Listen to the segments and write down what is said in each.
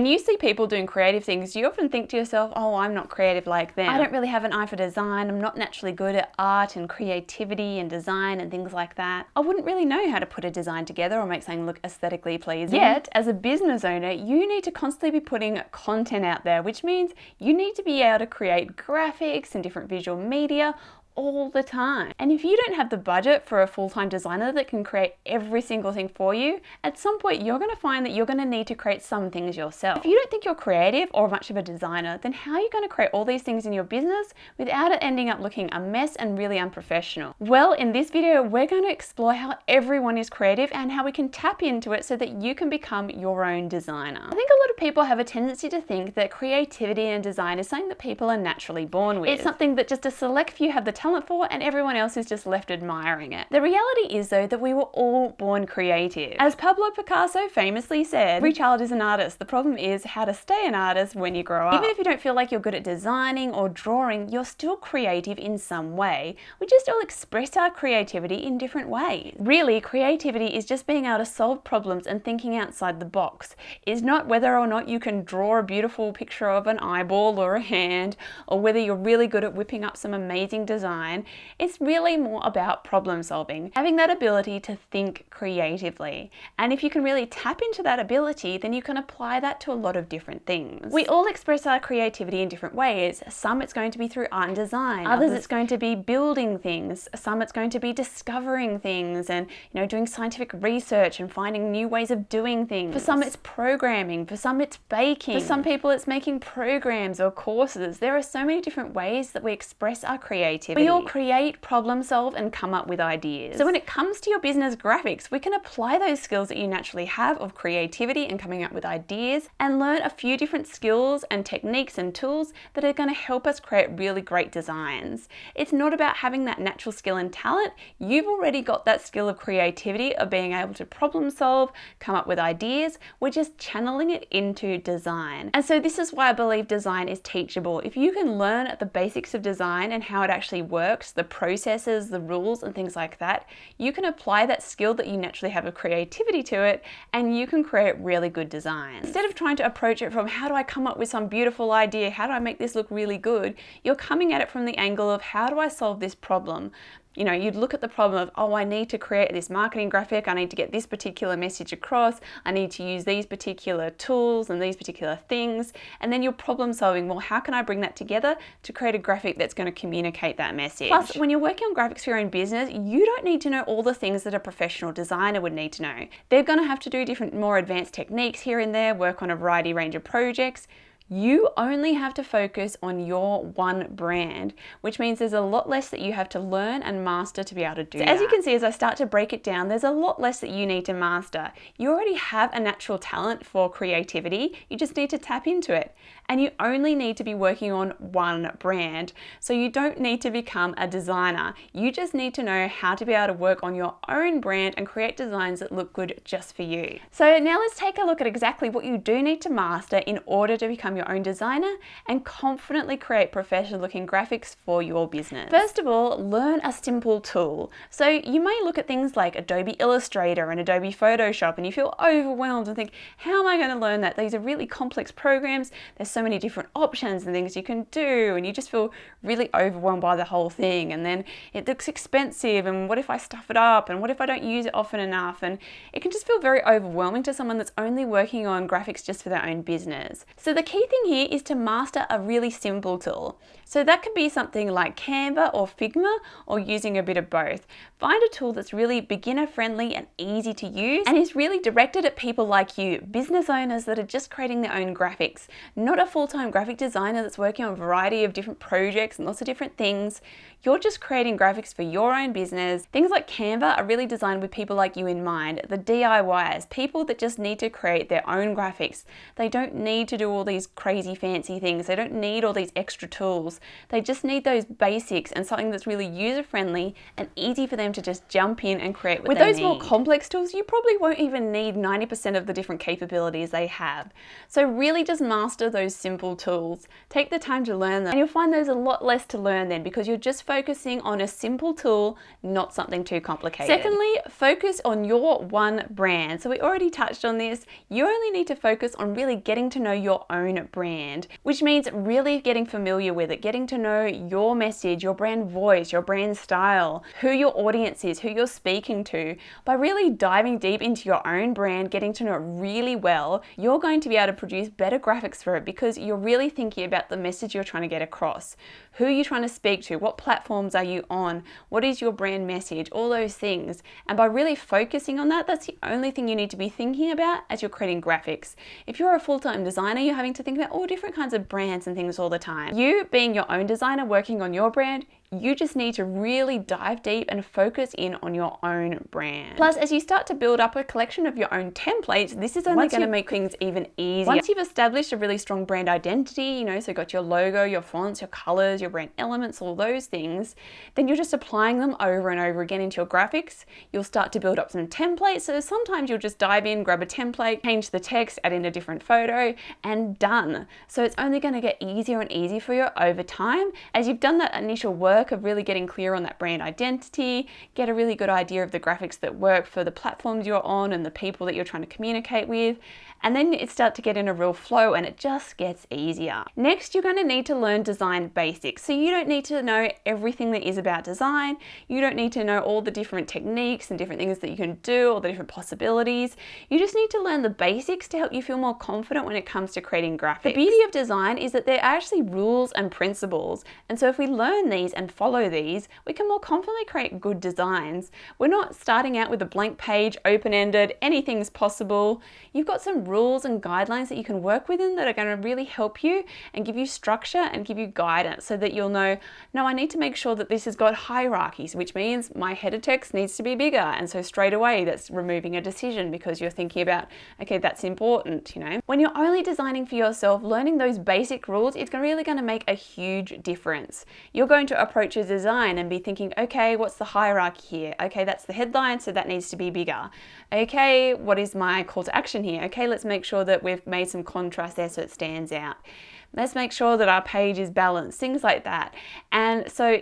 When you see people doing creative things, you often think to yourself, oh, I'm not creative like them. I don't really have an eye for design. I'm not naturally good at art and creativity and design and things like that. I wouldn't really know how to put a design together or make something look aesthetically pleasing. Yet, as a business owner, you need to constantly be putting content out there, which means you need to be able to create graphics and different visual media all the time. And if you don't have the budget for a full-time designer that can create every single thing for you, at some point you're going to find that you're going to need to create some things yourself. If you don't think you're creative or much of a designer, then how are you going to create all these things in your business without it ending up looking a mess and really unprofessional? Well, in this video, we're going to explore how everyone is creative and how we can tap into it so that you can become your own designer. I think a lot of people have a tendency to think that creativity and design is something that people are naturally born with. It's something that just a select few have the talent for and everyone else is just left admiring it. The reality is though that we were all born creative. As Pablo Picasso famously said, every child is an artist. The problem is how to stay an artist when you grow up. Even if you don't feel like you're good at designing or drawing, you're still creative in some way. We just all express our creativity in different ways. Really, creativity is just being able to solve problems and thinking outside the box. It's not whether or not you can draw a beautiful picture of an eyeball or a hand, or whether you're really good at whipping up some amazing design. It's really more about problem solving, having that ability to think creatively. And if you can really tap into that ability, then you can apply that to a lot of different things. We all express our creativity in different ways. Some it's going to be through art and design, others it's going to be building things, some it's going to be discovering things and doing scientific research and finding new ways of doing things. For some it's programming, for some it's baking, for some people it's making programs or courses. There are so many different ways that we express our creativity. We all create, problem solve, and come up with ideas. So when it comes to your business graphics, we can apply those skills that you naturally have of creativity and coming up with ideas and learn a few different skills and techniques and tools that are going to help us create really great designs. It's not about having that natural skill and talent. You've already got that skill of creativity, of being able to problem solve, come up with ideas. We're just channeling it into design. And so this is why I believe design is teachable. If you can learn the basics of design and how it actually works, the processes, the rules and things like that, you can apply that skill that you naturally have of creativity to it and you can create really good designs. Instead of trying to approach it from how do I come up with some beautiful idea, how do I make this look really good, you're coming at it from the angle of how do I solve this problem? You'd look at the problem of, oh, I need to create this marketing graphic, I need to get this particular message across, I need to use these particular tools and these particular things, and then you're problem solving, well, how can I bring that together to create a graphic that's going to communicate that message? Plus, when you're working on graphics for your own business, you don't need to know all the things that a professional designer would need to know. They're going to have to do different, more advanced techniques here and there, work on a variety range of projects. You only have to focus on your one brand, which means there's a lot less that you have to learn and master to be able to do that. As you can see, as I start to break it down, there's a lot less that you need to master. You already have a natural talent for creativity. You just need to tap into it. And you only need to be working on one brand. So you don't need to become a designer. You just need to know how to be able to work on your own brand and create designs that look good just for you. So now let's take a look at exactly what you do need to master in order to become your own designer and confidently create professional looking graphics for your business. First of all, learn a simple tool. So you may look at things like Adobe Illustrator and Adobe Photoshop and you feel overwhelmed and think, how am I going to learn that? These are really complex programs. There's so many different options and things you can do and you just feel really overwhelmed by the whole thing, and then it looks expensive and what if I stuff it up and what if I don't use it often enough, and it can just feel very overwhelming to someone that's only working on graphics just for their own business. So the key thing here is to master a really simple tool. So that could be something like Canva or Figma, or using a bit of both. Find a tool that's really beginner friendly and easy to use and is really directed at people like you, business owners that are just creating their own graphics, not a full-time graphic designer that's working on a variety of different projects and lots of different things. You're just creating graphics for your own business. Things like Canva are really designed with people like you in mind, the DIYers, people that just need to create their own graphics. They don't need to do all these crazy fancy things. They don't need all these extra tools. They just need those basics and something that's really user-friendly and easy for them to just jump in and create what they need. With those more complex tools, you probably won't even need 90% of the different capabilities they have. So really just master those simple tools. Take the time to learn them, and you'll find there's a lot less to learn then because you're just focusing on a simple tool, not something too complicated. Secondly, focus on your one brand. So we already touched on this. You only need to focus on really getting to know your own brand, which means really getting familiar with it, getting to know your message, your brand voice, your brand style, who your audience is, who you're speaking to. By really diving deep into your own brand, getting to know it really well, you're going to be able to produce better graphics for it because you're really thinking about the message you're trying to get across. Who are you trying to speak to? What platforms are you on? What is your brand message? All those things. And by really focusing on that, that's the only thing you need to be thinking about as you're creating graphics. If you're a full-time designer, you're having to think about all different kinds of brands and things all the time. You being your own designer, working on your brand, you just need to really dive deep and focus in on your own brand. Plus, as you start to build up a collection of your own templates, this is only going to make things even easier. Once you've established a really strong brand identity, so got your logo, your fonts, your colors, your brand elements, all those things, then you're just applying them over and over again into your graphics. You'll start to build up some templates. So sometimes you'll just dive in, grab a template, change the text, add in a different photo, and done. So it's only going to get easier and easier for you over time as you've done that initial work of really getting clear on that brand identity, get a really good idea of the graphics that work for the platforms you're on and the people that you're trying to communicate with. And then it starts to get in a real flow and it just gets easier. Next, you're going to need to learn design basics. So you don't need to know everything that is about design. You don't need to know all the different techniques and different things that you can do, all the different possibilities. You just need to learn the basics to help you feel more confident when it comes to creating graphics. The beauty of design is that they're actually rules and principles. And so if we learn these and follow these, we can more confidently create good designs. We're not starting out with a blank page, open-ended, anything's possible. You've got some rules and guidelines that you can work within that are going to really help you and give you structure and give you guidance so that you'll know, no, I need to make sure that this has got hierarchies, which means my header text needs to be bigger. And so straight away that's removing a decision because you're thinking about, okay, that's important, When you're only designing for yourself, learning those basic rules, it's really going to make a huge difference. You're going to approach a design and be thinking, okay, what's the hierarchy here? Okay, that's the headline, so that needs to be bigger. Okay, what is my call to action here? Okay, let's make sure that we've made some contrast there so it stands out. Let's make sure that our page is balanced, things like that. And so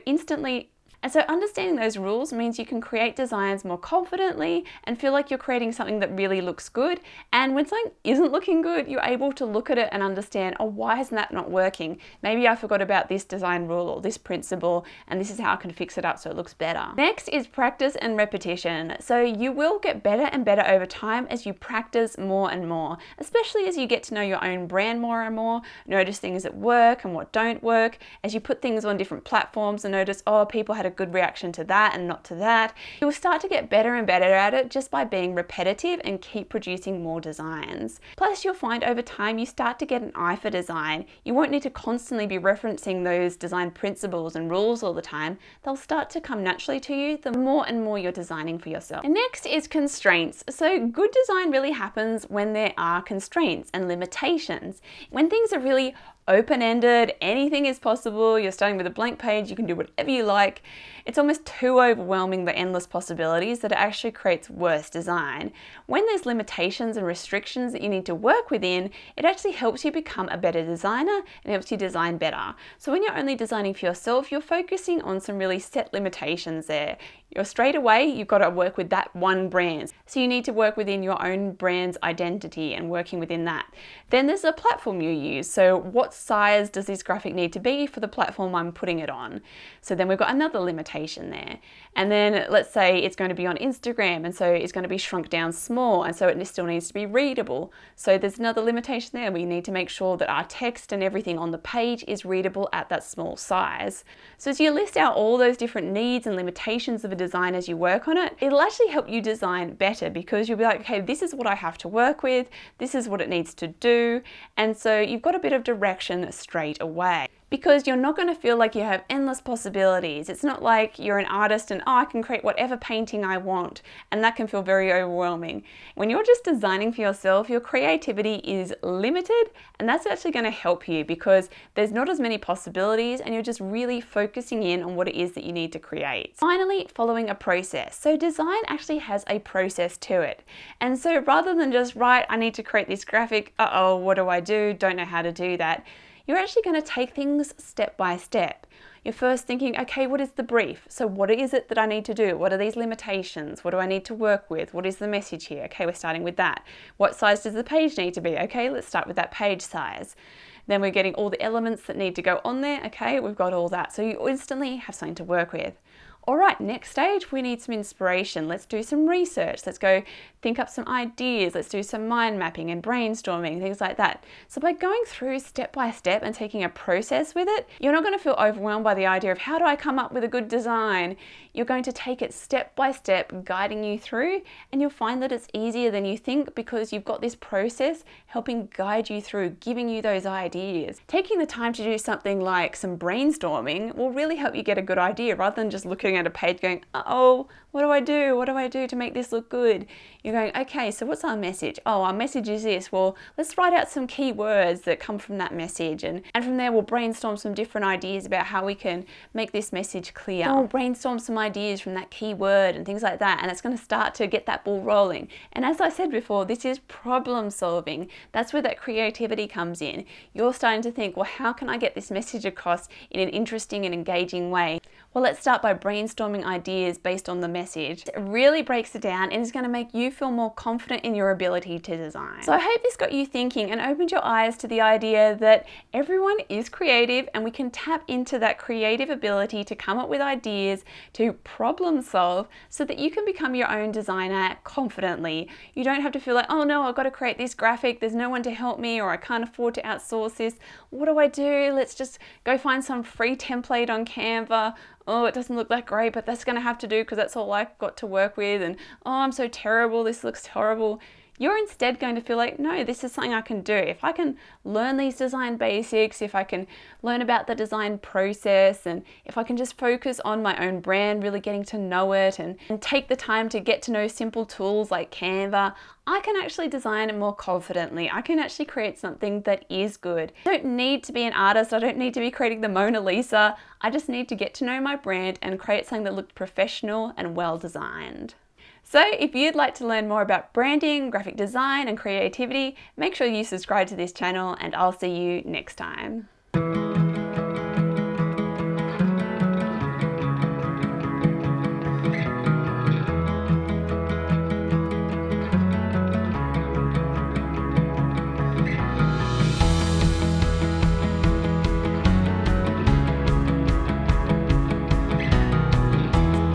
understanding those rules means you can create designs more confidently and feel like you're creating something that really looks good. And when something isn't looking good, you're able to look at it and understand, oh, why isn't that not working? Maybe I forgot about this design rule or this principle, and this is how I can fix it up so it looks better. Next is practice and repetition. So you will get better and better over time as you practice more and more, especially as you get to know your own brand more and more, notice things that work and what don't work, as you put things on different platforms and notice, oh, people had a good reaction to that and not to that. You'll start to get better and better at it just by being repetitive and keep producing more designs. Plus, you'll find over time you start to get an eye for design. You won't need to constantly be referencing those design principles and rules all the time. They'll start to come naturally to you the more and more you're designing for yourself. And next is constraints. So good design really happens when there are constraints and limitations. When things are really open-ended, anything is possible, you're starting with a blank page, you can do whatever you like. It's almost too overwhelming, the endless possibilities, that it actually creates worse design. When there's limitations and restrictions that you need to work within, it actually helps you become a better designer and helps you design better. So when you're only designing for yourself, you're focusing on some really set limitations there. Straight away, you've got to work with that one brand. So you need to work within your own brand's identity and working within that. Then there's a platform you use. So what size does this graphic need to be for the platform I'm putting it on? So then we've got another limitation there. And then let's say it's going to be on Instagram, and so it's going to be shrunk down small, and so it still needs to be readable. So there's another limitation there. We need to make sure that our text and everything on the page is readable at that small size. So as you list out all those different needs and limitations of a design as you work on it, it'll actually help you design better because you'll be like, okay, this is what I have to work with, this is what it needs to do, and so you've got a bit of direction straight away. because you're not going to feel like you have endless possibilities. It's not like you're an artist and, oh, I can create whatever painting I want, and that can feel very overwhelming. When you're just designing for yourself, your creativity is limited, and that's actually going to help you because there's not as many possibilities and you're just really focusing in on what it is that you need to create. Finally, following a process. So design actually has a process to it. And so rather than just, right, I need to create this graphic, uh-oh, what do I do? Don't know how to do that. You're actually going to take things step by step. You're first thinking, okay, what is the brief? So what is it that I need to do? What are these limitations? What do I need to work with? What is the message here? Okay, we're starting with that. What size does the page need to be? Okay, let's start with that page size. Then we're getting all the elements that need to go on there. Okay, we've got all that. So you instantly have something to work with. All right, next stage, we need some inspiration. Let's do some research. Let's go think up some ideas. Let's do some mind mapping and brainstorming, things like that. So by going through step by step and taking a process with it, you're not going to feel overwhelmed by the idea of how do I come up with a good design? You're going to take it step by step, guiding you through, and you'll find that it's easier than you think because you've got this process helping guide you through, giving you those ideas. Taking the time to do something like some brainstorming will really help you get a good idea rather than just looking at a page going, uh-oh, what do I do? What do I do to make this look good? You're going, okay, so what's our message? Oh, our message is this. Well, let's write out some key words that come from that message. And from there, we'll brainstorm some different ideas about how we can make this message clear. We'll brainstorm some ideas from that key word and things like that. And it's going to start to get that ball rolling. And as I said before, this is problem solving. That's where that creativity comes in. You're starting to think, well, how can I get this message across in an interesting and engaging way? Well, let's start by brainstorming ideas based on the message. It really breaks it down and is going to make you feel more confident in your ability to design. So I hope this got you thinking and opened your eyes to the idea that everyone is creative and we can tap into that creative ability to come up with ideas, to problem solve so that you can become your own designer confidently. You don't have to feel like, oh no, I've got to create this graphic, there's no one to help me, or I can't afford to outsource this. What do I do? Let's just go find some free template on Canva. Oh, it doesn't look that great, but that's going to have to do because that's all I've got to work with. And oh, I'm so terrible. This looks horrible. You're instead going to feel like, no, this is something I can do. If I can learn these design basics, if I can learn about the design process, and if I can just focus on my own brand, really getting to know it and take the time to get to know simple tools like Canva, I can actually design it more confidently. I can actually create something that is good. I don't need to be an artist. I don't need to be creating the Mona Lisa. I just need to get to know my brand and create something that looked professional and well designed. So if you'd like to learn more about branding, graphic design, and creativity, make sure you subscribe to this channel and I'll see you next time.